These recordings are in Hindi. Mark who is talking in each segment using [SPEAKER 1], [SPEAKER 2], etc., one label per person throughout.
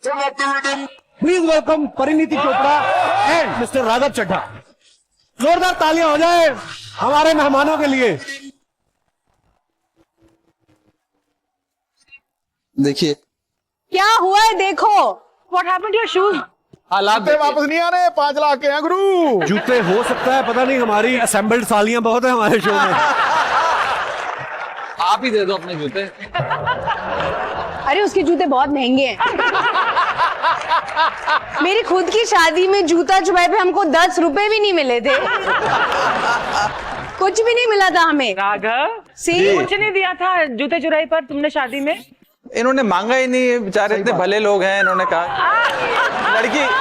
[SPEAKER 1] Please welcome Parineeti Chopra and mister Raghav Chadha. जोरदार तालियां हो जाए हमारे मेहमानों के लिए।
[SPEAKER 2] देखिए
[SPEAKER 3] क्या हुआ है देखो। What happened to your shoes?
[SPEAKER 2] हालात
[SPEAKER 4] वापस नहीं आ रहे, 5 लाख के हैं गुरु।
[SPEAKER 1] जूते हो सकता है, पता नहीं, हमारी असेंबल्ड सालियां बहुत है हमारे शो में।
[SPEAKER 2] आप ही दे दो अपने जूते।
[SPEAKER 3] अरे उसके जूते बहुत महंगे हैं। मेरी खुद की शादी में जूता चुराए पे हमको 10 रुपए भी नहीं मिले थे। कुछ भी नहीं मिला था हमें।
[SPEAKER 5] राघव
[SPEAKER 3] सी
[SPEAKER 5] कुछ नहीं दिया था जूते चुराई पर तुमने शादी में।
[SPEAKER 2] इन्होंने मांगा ही नहीं, बेचारे इतने भले लोग हैं। इन्होंने कहा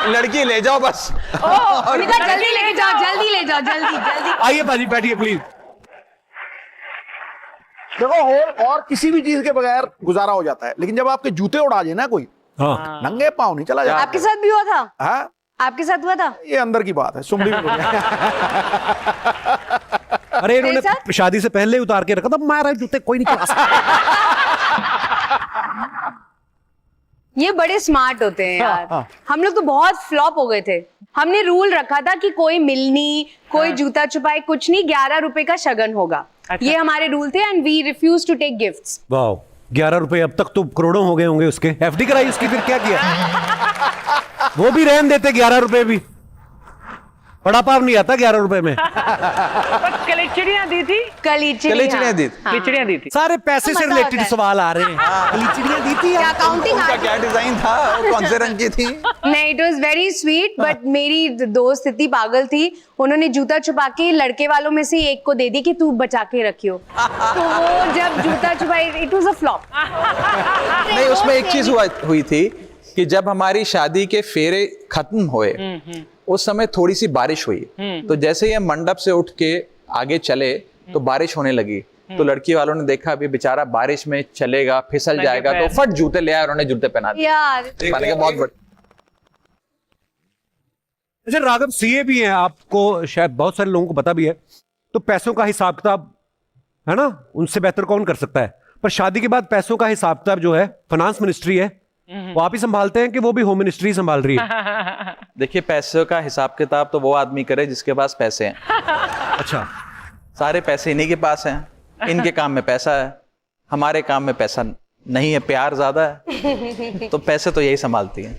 [SPEAKER 2] लड़की ले जाओ बस।
[SPEAKER 3] निका जल्दी लेके जाओ, जल्दी ले जाओ, जल्दी जल्दी।
[SPEAKER 1] आइए बाजी, बैठिए प्लीज।
[SPEAKER 4] देखो और किसी भी चीज के बगैर गुजारा हो जाता है, लेकिन जब आपके जूते उड़ा जाए ना कोई,
[SPEAKER 1] हाँ
[SPEAKER 4] नंगे पाँव नहीं चला जाता।
[SPEAKER 3] आपके साथ भी हुआ था?
[SPEAKER 4] हाँ,
[SPEAKER 3] आपके साथ हुआ था?
[SPEAKER 4] ये अंदर की बात है, सुमड़ी भी हो गया।
[SPEAKER 1] अरे इन्होंने
[SPEAKER 3] साथ?
[SPEAKER 1] शादी से पहले उतार के रखा था, मारा जूते कोई नहीं चला सकता।
[SPEAKER 3] ये बड़े स्मार्ट होते हैं यार। हम लोग तो बहुत फ्लॉप हो गए थे। हमने रूल रखा था कि कोई मिलनी, कोई जूता छुपाए कुछ नहीं, 11 रुपए का शगन होगा। ये हमारे रूल थे and we refuse to take gifts.
[SPEAKER 1] वाह, 11 रुपए, अब तक तो करोड़ों हो गए होंगे उसके। एफडी कराई उसकी, फिर क्या किया? वो भी रहन देते 11 रुपए भी। बड़ा पाव नहीं आता 11 रुपए में।
[SPEAKER 5] कलिचड़ियाँ दी थी।
[SPEAKER 2] कलीचड़ियाँ दी थी।
[SPEAKER 5] खिचड़ियाँ दी थी।
[SPEAKER 1] सारे पैसे से
[SPEAKER 3] मजा
[SPEAKER 1] रिलेटेड
[SPEAKER 3] आता है।
[SPEAKER 1] सवाल आ रहे हैं। कलीचड़ियाँ दी थी
[SPEAKER 3] क्या काउंटिंग?
[SPEAKER 2] उनका क्या डिजाइन था, वो कौन से रंग की थी?
[SPEAKER 3] नहीं, it was very sweet, but मेरी दोस्त इतनी पागल थी, उन्होंने जूता छुपा के लड़के वालों में से एक को दे दी कि तू बचा के रखियो। तो वो जब जूता छुपाई, इट वाज अ फ्लॉप।
[SPEAKER 2] नहीं, उसमें एक चीज हुई थी कि जब हमारी शादी के फेरे खत्म हुए, उस समय थोड़ी सी बारिश हुई। तो जैसे ही हम मंडप से उठ के आगे चले तो बारिश होने लगी। तो लड़की वालों ने देखा अभी बेचारा बारिश में चलेगा, फिसल जाएगा, तो फट जूते ले आए, उन्होंने जूते पहना दिए।
[SPEAKER 3] यार
[SPEAKER 2] मैंने कहा बहुत बड़ा।
[SPEAKER 1] अच्छा राघव, सीए भी हैं, आपको शायद बहुत सारे लोगों को पता भी है, तो पैसों का हिसाब किताब है ना, उनसे बेहतर कौन कर सकता है। पर शादी के बाद पैसों का हिसाब किताब जो है फाइनेंस मिनिस्ट्री है, वो आप ही संभालते हैं कि वो भी होम मिनिस्ट्री संभाल रही है?
[SPEAKER 2] देखिए, पैसों का हिसाब किताब तो वो आदमी करे जिसके पास पैसे हैं।
[SPEAKER 1] अच्छा,
[SPEAKER 2] सारे पैसे इन्हीं के पास हैं। इनके काम में पैसा है, हमारे काम में पैसा नहीं है, प्यार ज्यादा है, तो पैसे तो यही संभालती है।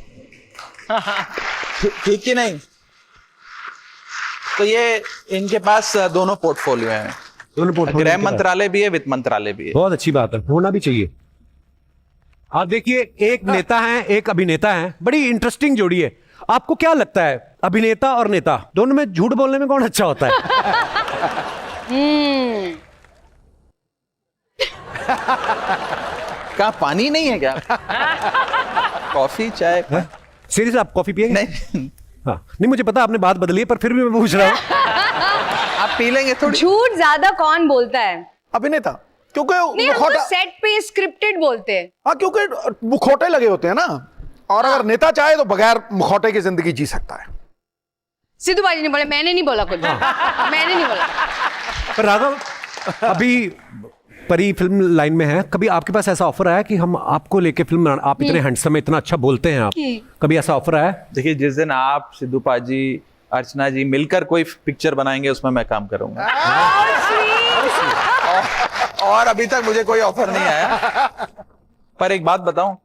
[SPEAKER 2] ठीक कि नहीं? तो ये इनके पास दोनों पोर्टफोलियो हैं,
[SPEAKER 1] दोनों पोर्टफोलियो
[SPEAKER 2] गृह
[SPEAKER 1] के पास।
[SPEAKER 2] मंत्रालय भी है, वित्त मंत्रालय भी है।
[SPEAKER 1] बहुत अच्छी बात है, होना भी चाहिए। आप देखिए, एक नेता है, एक अभिनेता है, बड़ी इंटरेस्टिंग जोड़ी है। आपको क्या लगता है, अभिनेता और नेता दोनों में झूठ बोलने में कौन अच्छा होता है?
[SPEAKER 2] कहाँ पानी नहीं है क्या? कॉफी चाय?
[SPEAKER 1] सीरियस, आप कॉफी पिएंगे?
[SPEAKER 2] नहीं,
[SPEAKER 1] हाँ, नहीं मुझे पता आपने बात बदली है, पर फिर भी मैं पूछ रहा हूँ।
[SPEAKER 2] आप पी लेंगे थोड़ी?
[SPEAKER 3] झूठ ज्यादा कौन बोलता है?
[SPEAKER 4] अभिनेता, क्योंकि
[SPEAKER 3] नहीं, हम
[SPEAKER 4] मुखौटा,
[SPEAKER 3] तो सेट पे स्क्रिप्टेड बोलते हैं।
[SPEAKER 4] हाँ क्योंकि मुखौटे लगे होते हैं ना, और अगर नेता चाहे तो बगैर मुखौटे की जिंदगी जी सकता है।
[SPEAKER 3] सिद्धू बाजी ने बोला, मैंने नहीं बोला कुछ। मैंने नहीं बोला।
[SPEAKER 1] पर राघव, अभी परी फिल्म लाइन में है, कभी आपके पास ऐसा ऑफर आया कि हम आपको लेके फिल्म बनाना, आप इतने हैंडसम है, इतना अच्छा बोलते हैं आप, कभी ऐसा ऑफर आया?
[SPEAKER 2] देखिए, जिस दिन आप, सिद्धू पाजी, अर्चना जी मिलकर कोई पिक्चर बनाएंगे उसमें मैं काम करूंगा। और अभी तक मुझे कोई ऑफर नहीं आया। पर एक बात बताऊं,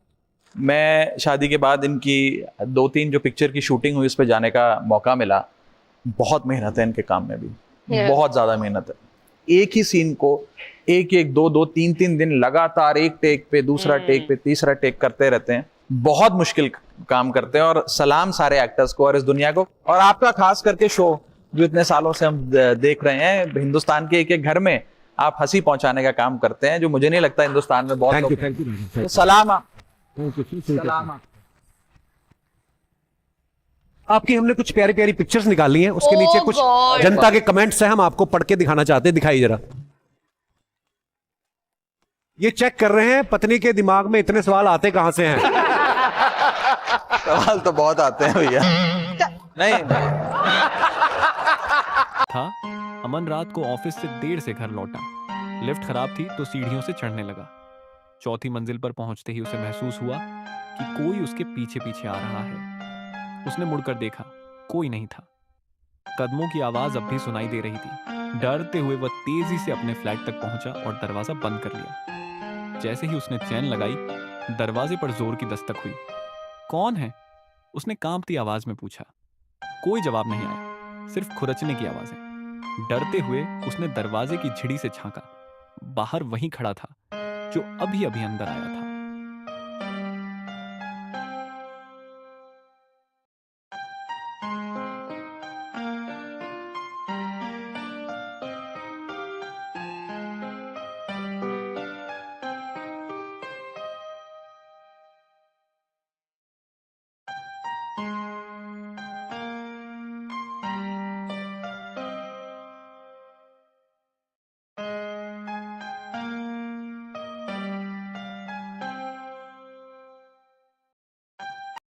[SPEAKER 2] मैं शादी के बाद इनकी 2-3 जो पिक्चर की शूटिंग हुई उस पर जाने का मौका मिला। बहुत मेहनत है इनके काम में भी, बहुत ज्यादा मेहनत है। एक ही सीन को एक 2-2, 3-3 दिन लगातार एक टेक पे, दूसरा टेक पे, तीसरा टेक करते रहते हैं। बहुत मुश्किल काम करते हैं, और सलाम सारे एक्टर्स को और इस दुनिया को, और आपका खास करके शो जो इतने सालों से हम देख रहे हैं। हिंदुस्तान के एक घर में आप हंसी पहुंचाने का काम करते हैं, जो मुझे नहीं लगता हिंदुस्तान में बहुत लोग।
[SPEAKER 1] Thank you.
[SPEAKER 2] तो सलाम आप। सलाम आप।
[SPEAKER 1] आपकी हमने कुछ प्यारी प्यारी पिक्चर्स निकाली हैं, उसके
[SPEAKER 3] Oh
[SPEAKER 1] नीचे कुछ
[SPEAKER 3] God.
[SPEAKER 1] जनता के कमेंट्स हैं, हम आपको पढ़ के दिखाना चाहते हैं। दिखाइए जरा। ये चेक कर रहे हैं पत्नी के दिमाग में इतने सवाल आते कहां से हैं।
[SPEAKER 2] सवाल तो बहुत आते हैं भैया। नहीं,
[SPEAKER 6] था। अमन रात को ऑफिस से देर से घर लौटा। लिफ्ट खराब थी तो सीढ़ियों से चढ़ने लगा। चौथी मंजिल पर पहुंचते ही उसे महसूस हुआ कि कोई उसके पीछे पीछे आ रहा है। उसने मुड़कर देखा, कोई नहीं था। कदमों की आवाज अब भी सुनाई दे रही थी। डरते हुए वह तेजी से अपने फ्लैट तक पहुंचा और दरवाजा बंद कर लिया। जैसे ही उसने चैन लगाई, दरवाजे पर जोर की दस्तक हुई। कौन है? उसने कांपती आवाज में पूछा। कोई जवाब नहीं आया, सिर्फ खुरचने की आवाजें। डरते हुए उसने दरवाजे की झिड़ी से झांका। बाहर वही खड़ा था जो अभी अभी अंदर आया था।